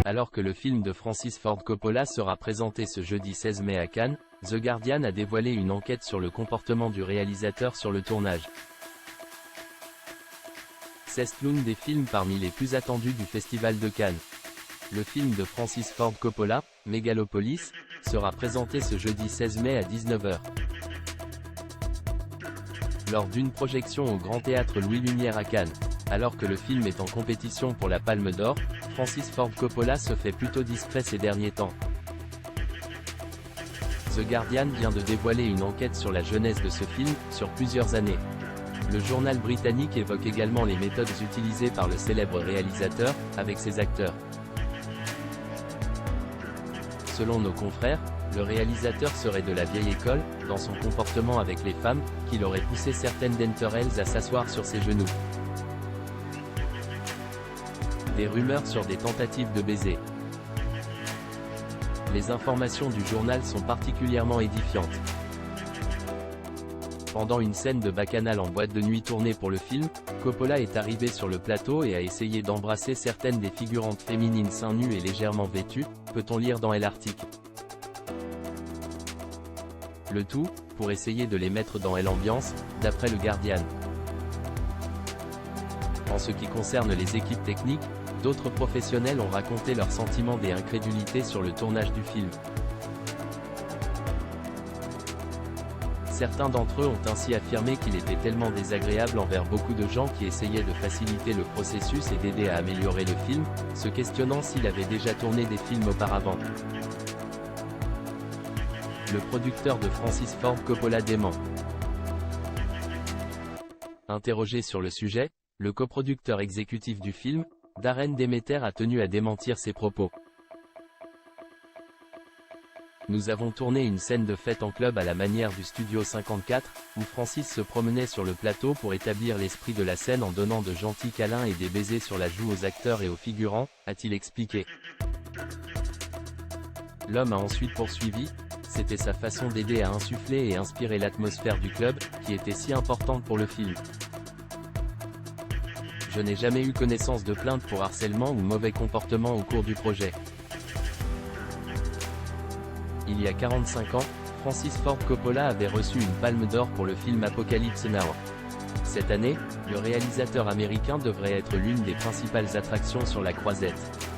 Alors que le film de Francis Ford Coppola sera présenté ce jeudi 16 mai à Cannes, The Guardian a dévoilé une enquête sur le comportement du réalisateur sur le tournage. C'est l'un des films parmi les plus attendus du Festival de Cannes. Le film de Francis Ford Coppola, Megalopolis, sera présenté ce jeudi 16 mai à 19 h. Lors d'une projection au Grand Théâtre Louis Lumière à Cannes. Alors que le film est en compétition pour la Palme d'Or, Francis Ford Coppola se fait plutôt discret ces derniers temps. The Guardian vient de dévoiler une enquête sur la jeunesse de ce film, sur plusieurs années. Le journal britannique évoque également les méthodes utilisées par le célèbre réalisateur, avec ses acteurs. Selon nos confrères, le réalisateur serait de la vieille école, dans son comportement avec les femmes, qu'il aurait poussé certaines d'entre elles à s'asseoir sur ses genoux. Des rumeurs sur des tentatives de baiser. Les informations du journal sont particulièrement édifiantes. Pendant une scène de bacchanal en boîte de nuit tournée pour le film, Coppola est arrivé sur le plateau et a essayé d'embrasser certaines des figurantes féminines seins nus et légèrement vêtues, peut-on lire dans l'article. Le tout, pour essayer de les mettre dans l'ambiance, d'après le Guardian. En ce qui concerne les équipes techniques, d'autres professionnels ont raconté leurs sentiments d'incrédulité sur le tournage du film. Certains d'entre eux ont ainsi affirmé qu'il était tellement désagréable envers beaucoup de gens qui essayaient de faciliter le processus et d'aider à améliorer le film, se questionnant s'il avait déjà tourné des films auparavant. Le producteur de Francis Ford Coppola dément. Interrogé sur le sujet, le coproducteur exécutif du film, Darren Demeter a tenu à démentir ces propos. Nous avons tourné une scène de fête en club à la manière du Studio 54, où Francis se promenait sur le plateau pour établir l'esprit de la scène en donnant de gentils câlins et des baisers sur la joue aux acteurs et aux figurants, a-t-il expliqué. L'homme a ensuite poursuivi, c'était sa façon d'aider à insuffler et inspirer l'atmosphère du club, qui était si importante pour le film. Je n'ai jamais eu connaissance de plainte pour harcèlement ou mauvais comportement au cours du projet. Il y a 45 ans, Francis Ford Coppola avait reçu une palme d'or pour le film Apocalypse Now. Cette année, le réalisateur américain devrait être l'une des principales attractions sur la croisette.